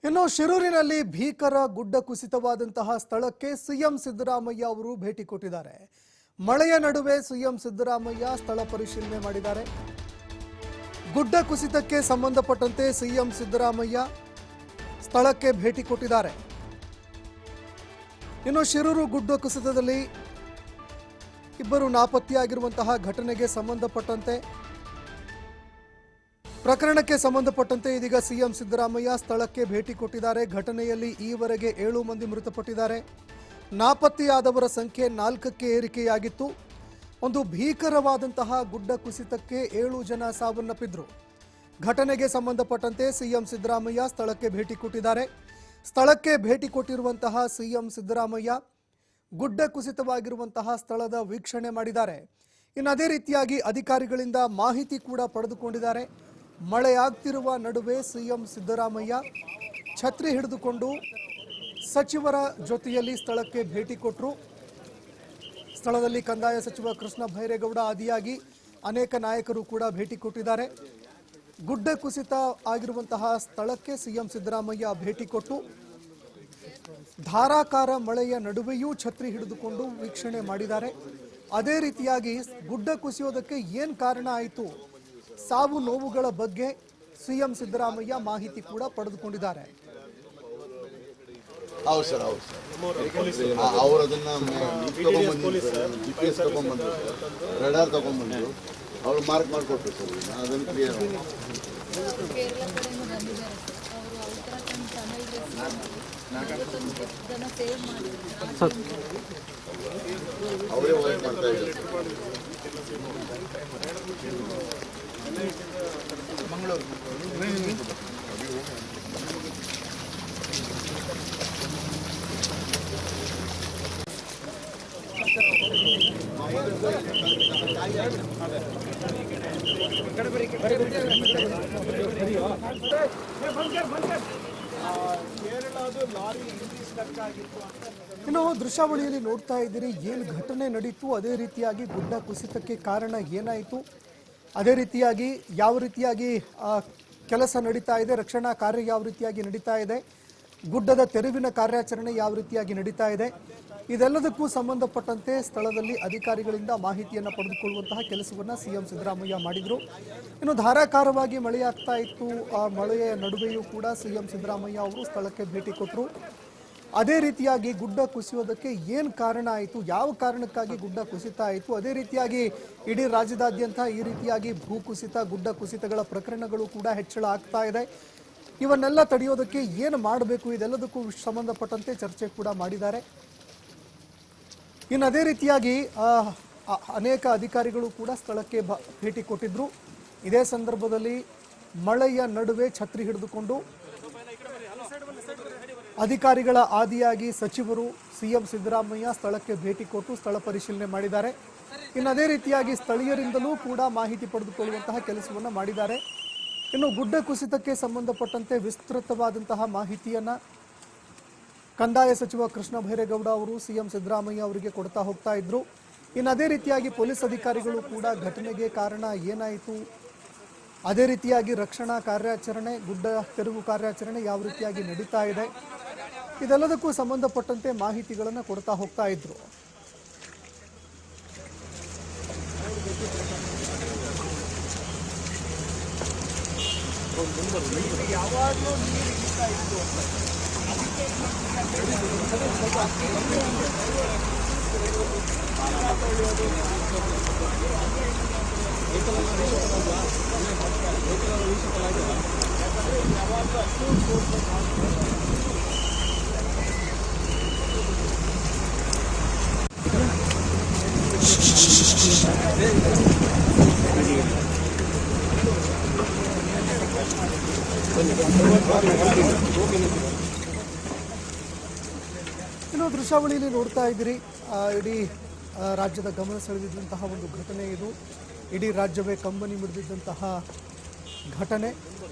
ಇನ್ನು ಶಿರೂರಿನಲ್ಲಿ ಭೀಕರ ಗುಡ್ಡ ಕುಸಿತವಾದಂತಹ ಸ್ಥಳಕ್ಕೆ ಸಿಎಂ ಸಿದ್ದರಾಮಯ್ಯ ಅವರು ಭೇಟಿ ಕೊಟ್ಟಿದ್ದಾರೆ. ಮಳೆಯ ನಡುವೆ ಸಿಎಂ ಸಿದ್ದರಾಮಯ್ಯ ಸ್ಥಳ ಪರಿಶೀಲನೆ ಮಾಡಿದ್ದಾರೆ. ಗುಡ್ಡ ಕುಸಿತಕ್ಕೆ ಸಂಬಂಧಪಟ್ಟಂತೆ ಸಿಎಂ ಸಿದ್ದರಾಮಯ್ಯ ಸ್ಥಳಕ್ಕೆ ಭೇಟಿ ಕೊಟ್ಟಿದ್ದಾರೆ. ಇನ್ನು ಶಿರೂರು ಗುಡ್ಡ ಕುಸಿತದಲ್ಲಿ ಇಬ್ಬರು ನಾಪತ್ತೆಯಾಗಿರುವಂತಹ ಘಟನೆಗೆ ಸಂಬಂಧಪಟ್ಟಂತೆ ಪ್ರಕರಣಕ್ಕೆ ಸಂಬಂಧಪಟ್ಟಂತೆ ಇದೀಗ ಸಿಎಂ ಸಿದ್ದರಾಮಯ್ಯ ಸ್ಥಳಕ್ಕೆ ಭೇಟಿ ಕೊಟ್ಟಿದ್ದಾರೆ. ಘಟನೆಯಲ್ಲಿ ಈವರೆಗೆ 7 ಮಂದಿ ಮೃತಪಟ್ಟಿದ್ದಾರೆ. ನಾಪತ್ತೆಯಾದವರ ಸಂಖ್ಯೆ 4ಕ್ಕೆ ಏರಿಕೆಯಾಗಿತ್ತು. ಒಂದು ಭೀಕರವಾದಂತಹ ಗುಡ್ಡ ಕುಸಿತಕ್ಕೆ 7 ಜನ ಸಾವನ್ನಪ್ಪಿದ್ರು. ಘಟನೆಗೆ ಸಂಬಂಧಪಟ್ಟಂತೆ ಸಿಎಂ ಸಿದ್ದರಾಮಯ್ಯ ಸ್ಥಳಕ್ಕೆ ಭೇಟಿ ಕೊಟ್ಟಿದ್ದಾರೆ. ಸ್ಥಳಕ್ಕೆ ಭೇಟಿ ಕೊಟ್ಟಿರುವಂತಹ ಸಿಎಂ ಸಿದ್ದರಾಮಯ್ಯ ಗುಡ್ಡ ಕುಸಿತವಾಗಿರುವಂತಹ ಸ್ಥಳದ ವೀಕ್ಷಣೆ ಮಾಡಿದ್ದಾರೆ. ಇನ್ನು ಅದೇ ರೀತಿಯಾಗಿ ಅಧಿಕಾರಿಗಳಿಂದ ಮಾಹಿತಿ ಕೂಡ ಪಡೆದುಕೊಂಡಿದ್ದಾರೆ. ಮಳೆಯಾಗ್ತಿರುವ ನಡುವೆ ಸಿಎಂ ಸಿದ್ದರಾಮಯ್ಯ ಛತ್ರಿ ಹಿಡಿದುಕೊಂಡು ಸಚಿವರ ಜೊತೆಯಲ್ಲಿ ಸ್ಥಳಕ್ಕೆ ಭೇಟಿ ಕೊಟ್ಟರು. ಸ್ಥಳದಲ್ಲಿ ಕಂದಾಯ ಸಚಿವ ಕೃಷ್ಣ ಭೈರೇಗೌಡ ಆದಿಯಾಗಿ ಅನೇಕ ನಾಯಕರು ಕೂಡ ಭೇಟಿ ಕೊಟ್ಟಿದ್ದಾರೆ. ಗುಡ್ಡ ಕುಸಿತ ಆಗಿರುವಂತಹ ಸ್ಥಳಕ್ಕೆ ಸಿಎಂ ಸಿದ್ದರಾಮಯ್ಯ ಭೇಟಿ ಕೊಟ್ಟು ಧಾರಾಕಾರ ಮಳೆಯ ನಡುವೆಯೂ ಛತ್ರಿ ಹಿಡಿದುಕೊಂಡು ವೀಕ್ಷಣೆ ಮಾಡಿದ್ದಾರೆ. ಅದೇ ರೀತಿಯಾಗಿ ಗುಡ್ಡ ಕುಸಿಯೋದಕ್ಕೆ ಏನು ಕಾರಣ ಆಯಿತು, ಸಾವು ನೋವುಗಳ ಬಗ್ಗೆ ಸಿಎಂ ಸಿದ್ದರಾಮಯ್ಯ ಮಾಹಿತಿ ಕೂಡ ಪಡೆದುಕೊಂಡಿದ್ದಾರೆ. ಹೌದು ಸರ್, ಹೌದು ಸರ್. ಅವರು ಅದನ್ನ GPS ತಗೊಂಡ್ಬಂದ್ರು, ರಡಾರ್ ತಗೊಂಡ್ಬಂದ್ರು, ಅವ್ರು ಮಾರ್ಕ್ ಮಾಡಿಕೊಟ್ರು ಸರ್. ಅದನ್ನು ಕ್ಲಿಯರ್ ಅವರೇ ವರ್ಕ್ ಮಾಡ್ತಾ ಇದ್ದಾರೆ. ಮಂಗಳೂರು ಇನ್ನು ದೃಶ್ಯಾವಳಿಯಲ್ಲಿ ನೋಡ್ತಾ ಇದ್ದೀರಿ ಏನು ಘಟನೆ ನಡೀತು, ಅದೇ ರೀತಿಯಾಗಿ ಗುಡ್ಡ ಕುಸಿತಕ್ಕೆ ಕಾರಣ ಏನಾಯಿತು, ಅದೇ ರೀತಿಯಾಗಿ ಯಾವ ರೀತಿಯಾಗಿ ಕೆಲಸ ನಡೀತಾ ಇದೆ, ರಕ್ಷಣಾ ಕಾರ್ಯ ಯಾವ ರೀತಿಯಾಗಿ ನಡೀತಾ ಇದೆ, ಗುಡ್ಡದ ತೆರವಿನ ಕಾರ್ಯಾಚರಣೆ ಯಾವ ರೀತಿಯಾಗಿ ನಡೀತಾ ಇದೆ, ಇದೆಲ್ಲದಕ್ಕೂ ಸಂಬಂಧಪಟ್ಟಂತೆ ಸ್ಥಳದಲ್ಲಿ ಅಧಿಕಾರಿಗಳಿಂದ ಮಾಹಿತಿಯನ್ನು ಪಡೆದುಕೊಳ್ಳುವಂತಹ ಕೆಲಸವನ್ನು ಸಿಎಂ ಸಿದ್ದರಾಮಯ್ಯ ಮಾಡಿದರು. ಇನ್ನು ಧಾರಾಕಾರವಾಗಿ ಮಳೆಯಾಗ್ತಾ ಇತ್ತು. ಆ ಮಳೆಯ ನಡುವೆಯೂ ಕೂಡ ಸಿಎಂ ಸಿದ್ದರಾಮಯ್ಯ ಅವರು ಸ್ಥಳಕ್ಕೆ ಭೇಟಿ ಕೊಟ್ಟರು. ಅದೇ ರೀತಿಯಾಗಿ ಗುಡ್ಡ ಕುಸಿಯೋದಕ್ಕೆ ಏನು ಕಾರಣ ಆಯಿತು, ಯಾವ ಕಾರಣಕ್ಕಾಗಿ ಗುಡ್ಡ ಕುಸಿತ ಆಯಿತು, ಅದೇ ರೀತಿಯಾಗಿ ಇಡೀ ರಾಜ್ಯದಾದ್ಯಂತ ಈ ರೀತಿಯಾಗಿ ಭೂಕುಸಿತ ಗುಡ್ಡ ಕುಸಿತಗಳ ಪ್ರಕರಣಗಳು ಕೂಡ ಹೆಚ್ಚಳ ಆಗ್ತಾ ಇದೆ. ಇವನ್ನೆಲ್ಲ ತಡೆಯೋದಕ್ಕೆ ಏನು ಮಾಡಬೇಕು, ಇದೆಲ್ಲದಕ್ಕೂ ಸಂಬಂಧಪಟ್ಟಂತೆ ಚರ್ಚೆ ಕೂಡ ಮಾಡಿದ್ದಾರೆ. ಇನ್ನು ಅದೇ ರೀತಿಯಾಗಿ ಅನೇಕ ಅಧಿಕಾರಿಗಳು ಕೂಡ ಸ್ಥಳಕ್ಕೆ ಭೇಟಿ ಕೊಟ್ಟಿದ್ರು. ಇದೇ ಸಂದರ್ಭದಲ್ಲಿ ಮಳೆಯ ನಡುವೆ ಛತ್ರಿ ಹಿಡಿದುಕೊಂಡು ಅಧಿಕಾರಿಗಳ ಆದಿಯಾಗಿ ಸಚಿವರು ಸಿಎಂ ಸಿದ್ದರಾಮಯ್ಯ ಸ್ಥಳಕ್ಕೆ ಭೇಟಿ ಕೊಟ್ಟು ಸ್ಥಳ ಪರಿಶೀಲನೆ ಮಾಡಿದ್ದಾರೆ. ಇನ್ನು ಅದೇ ರೀತಿಯಾಗಿ ಸ್ಥಳೀಯರಿಂದಲೂ ಕೂಡ ಮಾಹಿತಿ ಪಡೆದುಕೊಳ್ಳುವಂತಹ ಕೆಲಸವನ್ನು ಮಾಡಿದ್ದಾರೆ. ಇನ್ನು ಗುಡ್ಡ ಕುಸಿತಕ್ಕೆ ಸಂಬಂಧಪಟ್ಟಂತೆ ವಿಸ್ತೃತವಾದಂತಹ ಮಾಹಿತಿಯನ್ನು ಕಂದಾಯ ಸಚಿವ ಕೃಷ್ಣ ಭೈರೇಗೌಡ ಅವರು ಸಿಎಂ ಸಿದ್ದರಾಮಯ್ಯ ಅವರಿಗೆ ಕೊಡ್ತಾ ಹೋಗ್ತಾ ಇದ್ರು. ಇನ್ನು ಅದೇ ರೀತಿಯಾಗಿ ಪೊಲೀಸ್ ಅಧಿಕಾರಿಗಳು ಕೂಡ ಘಟನೆಗೆ ಕಾರಣ ಏನಾಯಿತು, ಅದೇ ರೀತಿಯಾಗಿ ರಕ್ಷಣಾ ಕಾರ್ಯಾಚರಣೆ, ಗುಡ್ಡ ತೆರವು ಕಾರ್ಯಾಚರಣೆ ಯಾವ ರೀತಿಯಾಗಿ ನಡೀತಾ ಇದೆ, ಇದೆಲ್ಲದಕ್ಕೂ ಸಂಬಂಧಪಟ್ಟಂತೆ ಮಾಹಿತಿಗಳನ್ನು ಕೊಡ್ತಾ ಹೋಗ್ತಾ ಇದ್ರು. ಯಾವಾಗಲೂ ನೀರು ಇರ್ತಾ ಇತ್ತು. ಇನ್ನು ದೃಶ್ಯಾವಳಿಯಲ್ಲಿ ನೋಡ್ತಾ ಇದ್ದೀರಿ, ಇಡೀ ರಾಜ್ಯದ ಗಮನ ಸೆಳೆದಿದ್ದಂತಹ ಒಂದು ಘಟನೆ ಇದು. ಇಡೀ ರಾಜ್ಯವೇ ಕಂಬನಿ ಮಿಡಿದಿದ್ದಂತಹ ಘಟನೆ.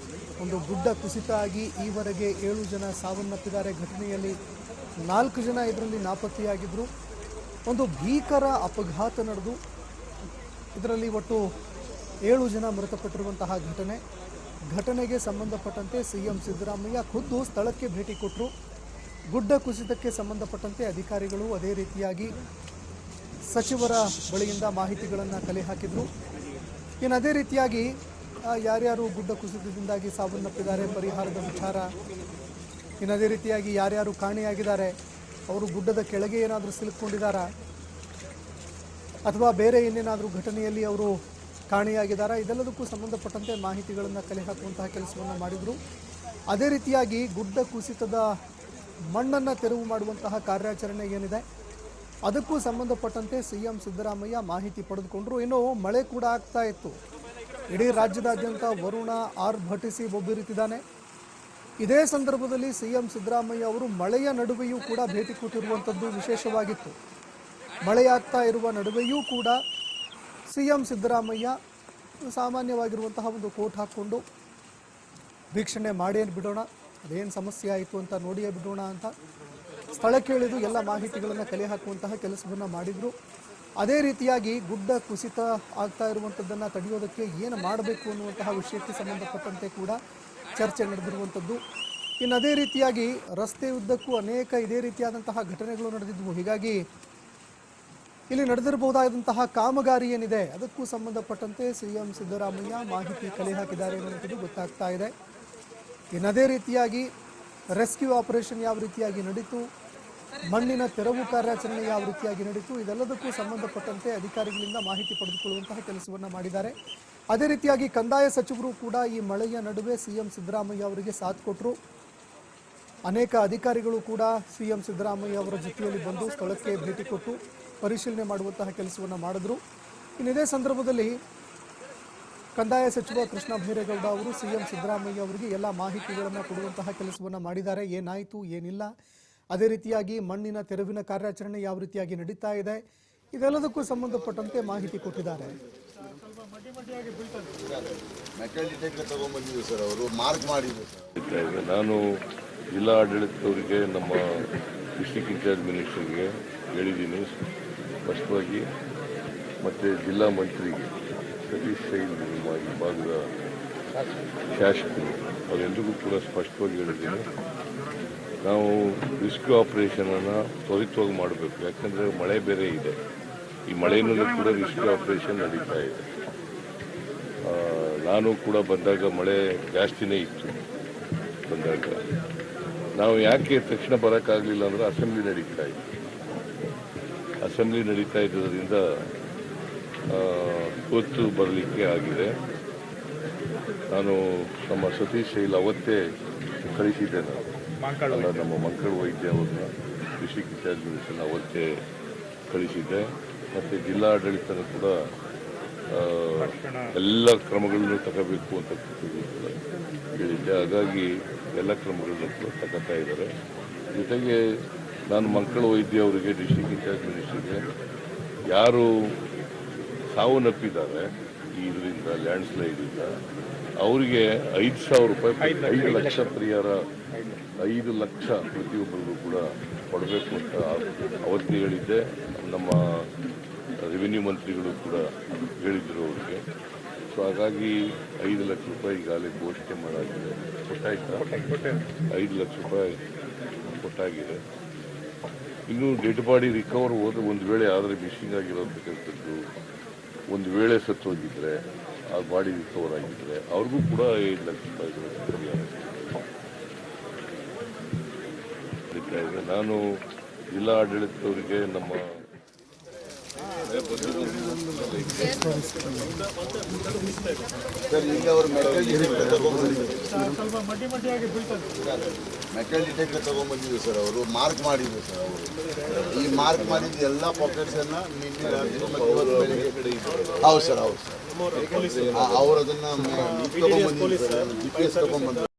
ಒಂದು ಗುಡ್ಡ ಕುಸಿತ ಆಗಿ ಈವರೆಗೆ 7 ಜನ ಸಾವನ್ನಪ್ಪಿದ್ದಾರೆ. ಘಟನೆಯಲ್ಲಿ 4 ಜನ ಇದರಲ್ಲಿ ನಾಪತ್ತೆಯಾಗಿದ್ದರು. ಒಂದು ಭೀಕರ ಅಪಘಾತ ನಡೆದು ಇದರಲ್ಲಿ ಒಟ್ಟು 7 ಜನ ಮೃತಪಟ್ಟಿರುವಂತಹ ಘಟನೆ. ಘಟನೆಗೆ ಸಂಬಂಧಪಟ್ಟಂತೆ ಸಿಎಂ ಸಿದ್ದರಾಮಯ್ಯ ಖುದ್ದು ಸ್ಥಳಕ್ಕೆ ಭೇಟಿ ಕೊಟ್ಟರು. ಗುಡ್ಡ ಕುಸಿತಕ್ಕೆ ಸಂಬಂಧಪಟ್ಟಂತೆ ಅಧಿಕಾರಿಗಳು ಅದೇ ರೀತಿಯಾಗಿ ಸಚಿವರ ಬಳಿಯಿಂದ ಮಾಹಿತಿಗಳನ್ನು ಕಲೆ ಹಾಕಿದರು. ಇನ್ನು ಅದೇ ರೀತಿಯಾಗಿ ಯಾರ್ಯಾರು ಗುಡ್ಡ ಕುಸಿತದಿಂದಾಗಿ ಸಾವನ್ನಪ್ಪಿದ್ದಾರೆ, ಪರಿಹಾರದ ವಿಚಾರ, ಇನ್ನು ಅದೇ ರೀತಿಯಾಗಿ ಯಾರ್ಯಾರು ಕಾಣೆಯಾಗಿದ್ದಾರೆ, ಅವರು ಗುಡ್ಡದ ಕೆಳಗೆ ಏನಾದರೂ ಸಿಲುಕೊಂಡಿದ್ದಾರಾ ಅಥವಾ ಬೇರೆ ಏನೇನಾದರೂ ಘಟನೆಯಲ್ಲಿ ಅವರು ಕಾಣೆಯಾಗಿದ್ದಾರಾ, ಇದೆಲ್ಲದಕ್ಕೂ ಸಂಬಂಧಪಟ್ಟಂತೆ ಮಾಹಿತಿಗಳನ್ನು ಕಲೆ ಹಾಕುವಂತಹ ಕೆಲಸವನ್ನು ಮಾಡಿದರು. ಅದೇ ರೀತಿಯಾಗಿ ಗುಡ್ಡ ಕುಸಿತದ ಮಣ್ಣನ್ನು ತೆರವು ಮಾಡುವಂತಹ ಕಾರ್ಯಾಚರಣೆ ಏನಿದೆ ಅದಕ್ಕೂ ಸಂಬಂಧಪಟ್ಟಂತೆ ಸಿಎಂ ಸಿದ್ದರಾಮಯ್ಯ ಮಾಹಿತಿ ಪಡೆದುಕೊಂಡರು. ಇನ್ನು ಮಳೆ ಕೂಡ ಆಗ್ತಾ ಇತ್ತು. ಇಡೀ ರಾಜ್ಯದಾದ್ಯಂತ ವರುಣ ಆರ್ಭಟಿಸಿ ಬೊಬ್ಬಿರುತ್ತಿದ್ದಾನೆ. ಇದೇ ಸಂದರ್ಭದಲ್ಲಿ ಸಿಎಂ ಸಿದ್ದರಾಮಯ್ಯ ಅವರು ಮಳೆಯ ನಡುವೆಯೂ ಕೂಡ ಭೇಟಿ ಕೊಟ್ಟಿರುವಂಥದ್ದು ವಿಶೇಷವಾಗಿತ್ತು. ಮಳೆಯಾಗ್ತಾ ಇರುವ ನಡುವೆಯೂ ಕೂಡ ಸಿಎಂ ಸಿದ್ದರಾಮಯ್ಯ ಸಾಮಾನ್ಯವಾಗಿರುವಂತಹ ಒಂದು ಕೋಟ್ ಹಾಕ್ಕೊಂಡು ವೀಕ್ಷಣೆ ಮಾಡೇ ಬಿಡೋಣ, ಅದೇನು ಸಮಸ್ಯೆ ಆಯಿತು ಅಂತ ನೋಡಿಯೇ ಬಿಡೋಣ ಅಂತ ಸ್ಥಳಕ್ಕೆ ಇಳಿದು ಎಲ್ಲ ಮಾಹಿತಿಗಳನ್ನು ಕಲೆ ಹಾಕುವಂತಹ ಕೆಲಸವನ್ನು ಮಾಡಿದರು. ಅದೇ ರೀತಿಯಾಗಿ ಗುಡ್ಡ ಕುಸಿತ ಆಗ್ತಾ ಇರುವಂಥದ್ದನ್ನು ತಡೆಯೋದಕ್ಕೆ ಏನು ಮಾಡಬೇಕು ಅನ್ನುವಂತಹ ವಿಷಯಕ್ಕೆ ಸಂಬಂಧಪಟ್ಟಂತೆ ಕೂಡ ಚರ್ಚೆ ನಡೆದಿರುವಂಥದ್ದು. ಇನ್ನು ಅದೇ ರೀತಿಯಾಗಿ ರಸ್ತೆ ಉದ್ದಕ್ಕೂ ಅನೇಕ ಇದೇ ರೀತಿಯಾದಂತಹ ಘಟನೆಗಳು ನಡೆದಿದ್ದವು. ಹೀಗಾಗಿ ಇಲ್ಲಿ ನಡೆದಿರಬಹುದಾದಂತಹ ಕಾಮಗಾರಿ ಏನಿದೆ ಅದಕ್ಕೂ ಸಂಬಂಧಪಟ್ಟಂತೆ ಸಿಎಂ ಸಿದ್ದರಾಮಯ್ಯ ಮಾಹಿತಿ ಕಲೆ ಹಾಕಿದ್ದಾರೆ ಅನ್ನುವಂಥದ್ದು ಗೊತ್ತಾಗ್ತಾ ಇದೆ. ಇನ್ನು ಅದೇ ರೀತಿಯಾಗಿ ರೆಸ್ಕ್ಯೂ ಆಪರೇಷನ್ ಯಾವ ರೀತಿಯಾಗಿ ನಡೀತು, ಮಣ್ಣಿನ ತೆರವು ಕಾರ್ಯಾಚರಣೆ ಯಾವ ರೀತಿಯಾಗಿ ನಡೀತು, ಇದೆಲ್ಲದಕ್ಕೂ ಸಂಬಂಧಪಟ್ಟಂತೆ ಅಧಿಕಾರಿಗಳಿಂದ ಮಾಹಿತಿ ಪಡೆದುಕೊಳ್ಳುವಂತಹ ಕೆಲಸವನ್ನು ಮಾಡಿದ್ದಾರೆ. ಅದೇ ರೀತಿಯಾಗಿ ಕಂದಾಯ ಸಚಿವರು ಕೂಡ ಈ ಮಳೆಯ ನಡುವೆ ಸಿಎಂ ಸಿದ್ದರಾಮಯ್ಯ ಅವರಿಗೆ ಸಾಥ್ ಕೊಟ್ಟರು. ಅನೇಕ ಅಧಿಕಾರಿಗಳು ಕೂಡ ಸಿಎಂ ಸಿದ್ದರಾಮಯ್ಯ ಅವರ ಜೊತೆಯಲ್ಲಿ ಬಂದು ಸ್ಥಳಕ್ಕೆ ಭೇಟಿ ಕೊಟ್ಟು ಪರಿಶೀಲನೆ ಮಾಡುವಂತಹ ಕೆಲಸವನ್ನು ಮಾಡಿದ್ರು. ಇನ್ನು ಇದೇ ಸಂದರ್ಭದಲ್ಲಿ ಕಂದಾಯ ಸಚಿವ ಕೃಷ್ಣ ಭೈರೇಗೌಡ ಅವರು ಸಿಎಂ ಸಿದ್ದರಾಮಯ್ಯ ಅವರಿಗೆ ಎಲ್ಲ ಮಾಹಿತಿಗಳನ್ನು ಕೊಡುವಂತಹ ಕೆಲಸವನ್ನು ಮಾಡಿದ್ದಾರೆ. ಏನಾಯಿತು, ಏನಿಲ್ಲ, ಅದೇ ರೀತಿಯಾಗಿ ಮಣ್ಣಿನ ತೆರವಿನ ಕಾರ್ಯಾಚರಣೆ ಯಾವ ರೀತಿಯಾಗಿ ನಡೀತಾ ಇದೆ, ಇದೆಲ್ಲದಕ್ಕೂ ಸಂಬಂಧಪಟ್ಟಂತೆ ಮಾಹಿತಿ ಕೊಟ್ಟಿದ್ದಾರೆ. ಸರ್ ಅವರು ಮಾರ್ಕ್ ಮಾಡಿದ್ರು ಸರ್. ನಾನು ಜಿಲ್ಲಾ ಆಡಳಿತದವರಿಗೆ, ನಮ್ಮ ಡಿಸ್ಟ್ರಿಕ್ಟ್ ಇನ್ಚಾರ್ಜ್ ಮಿನಿಸ್ಟರ್ಗೆ ಹೇಳಿದ್ದೀನಿ ಸ್ಪಷ್ಟವಾಗಿ, ಮತ್ತು ಜಿಲ್ಲಾ ಮಂತ್ರಿಗೆ ಸತೀಶ್ ಸೈಲ್ ನಿಮ್ಮ ಈ ಭಾಗದ ಶಾಸಕರು ಅವರೆಲ್ಲರಿಗೂ ಕೂಡ ಸ್ಪಷ್ಟವಾಗಿ ಹೇಳಿದ್ದೀನಿ. ನಾವು ರೆಸ್ಕ್ಯೂ ಆಪರೇಷನನ್ನು ತ್ವರಿತವಾಗಿ ಮಾಡಬೇಕು. ಯಾಕಂದರೆ ಮಳೆ ಬೇರೆ ಇದೆ. ಈ ಮಳೆಯಲ್ಲೂ ಕೂಡ ರೆಸ್ಕ್ಯೂ ಆಪರೇಷನ್ ನಡೀತಾ ಇದೆ. ನಾನು ಕೂಡ ಬಂದಾಗ ಮಳೆ ಜಾಸ್ತಿನೇ ಇತ್ತು. ಬಂದಾಗ ನಾವು ಯಾಕೆ ತಕ್ಷಣ ಬರೋಕ್ಕಾಗಲಿಲ್ಲ ಅಂದರೆ ಅಸೆಂಬ್ಲಿ ನಡೀತಾ ಇತ್ತು. ಅಸೆಂಬ್ಲಿ ನಡೀತಾ ಇದ್ದರಿಂದ ಇವತ್ತು ಬರಲಿಕ್ಕೆ ಆಗಿದೆ. ನಾನು ನಮ್ಮ ಸತೀಶ್ ಶೈಲ್ ಅವತ್ತೇ ಕಳಿಸಿದ್ದೆ. ನಾನು ನಮ್ಮ ಮಂಕಳ ವೈದ್ಯ ಅವ್ರನ್ನ ಡಿಸ್ಟ್ರಿಕ್ಟ್ ಇನ್ಚಾರ್ಜ್ ಮಿನಿಸ್ಟರ್ನ ಅವತ್ತೇ ಕಳಿಸಿದ್ದೆ. ಮತ್ತು ಜಿಲ್ಲಾ ಆಡಳಿತನೂ ಕೂಡ ಎಲ್ಲ ಕ್ರಮಗಳನ್ನು ತಗೋಬೇಕು ಅಂತ ಹೇಳಿದ್ದೆ. ಹಾಗಾಗಿ ಎಲ್ಲ ಕ್ರಮಗಳನ್ನು ಕೂಡ ತಗೋತಾ ಇದ್ದಾರೆ. ಜೊತೆಗೆ ನಾನು ಮಂಕಳ ವೈದ್ಯ ಅವರಿಗೆ, ಡಿಸ್ಟ್ರಿಕ್ಟ್ ಇನ್ಚಾರ್ಜ್ ಮಿನಿಸ್ಟರ್ಗೆ, ಯಾರು ಸಾವನ್ನಪ್ಪಿದ್ದಾರೆ ಈ ಇದರಿಂದ, ಲ್ಯಾಂಡ್ ಸ್ಲೈಡಿಂದ, ಅವರಿಗೆ 5,000 ರೂಪಾಯಿ, 5 ಲಕ್ಷ ಪರಿಹಾರ, 5 ಲಕ್ಷ ಪ್ರತಿಯೊಬ್ಬರಿಗೂ ಕೂಡ ಕೊಡಬೇಕು ಅಂತ ಅವತ್ತೇ ಹೇಳಿದ್ದೆ. ನಮ್ಮ ರೆವಿನ್ಯೂ ಮಂತ್ರಿಗಳು ಕೂಡ ಹೇಳಿದರು ಅವ್ರಿಗೆ. ಸೊ ಹಾಗಾಗಿ 5 ಲಕ್ಷ ರೂಪಾಯಿ ಈಗಾಗಲೇ ಘೋಷಣೆ ಮಾಡಾಗಿದೆ. ಕೊಟ್ಟಾಯ್ತಾ? 5 ಲಕ್ಷ ರೂಪಾಯಿ ಕೊಟ್ಟಾಗಿದೆ. ಇನ್ನು ಡೆಡ್ ಬಾಡಿ ರಿಕವರ್ ಹೋದ್ರೆ, ಒಂದು ವೇಳೆ ಆದರೆ ಮಿಸ್ಸಿಂಗ್ ಆಗಿರೋದಕ್ಕಂಥದ್ದು, ಒಂದು ವೇಳೆ ಸತ್ತೋಗಿದ್ರೆ, ಆ ಬಾಡಿ ರಿಕವರ್ ಆಗಿದ್ರೆ ಅವ್ರಿಗೂ ಕೂಡ 5 ಲಕ್ಷ ರೂಪಾಯಿಗಳು ಪರಿಹಾರ ನಡೀತಾ ಇದೆ. ನಾನು ಜಿಲ್ಲಾ ಆಡಳಿತದವರಿಗೆ, ನಮ್ಮ ಸರ್ ಈಗ ಅವರು ಮೆಟಲ್ ಡಿಟೆಕ್ಟರ್ ತಗೊಂಡ್ಬಂದಿದ್ರು ಸರ್. ಅವರು ಮಾರ್ಕ್ ಮಾಡಿದ್ರು ಸರ್. ಅವರು ಈ ಮಾರ್ಕ್ ಮಾಡಿದ ಎಲ್ಲ ಪಾಕೆಟ್ಸನ್ನು ನಿನ್ನೆ ಬೆಳಿಗ್ಗೆ, ಹೌದು ಸರ್, ಹೌದು ಸರ್, ಅವ್ರು ಅದನ್ನು ತಗೊಂಡ್ಬಂದಿದ್ರು ಸರ್. GPS ತಗೊಂಡ್ಬಂದ್ರು.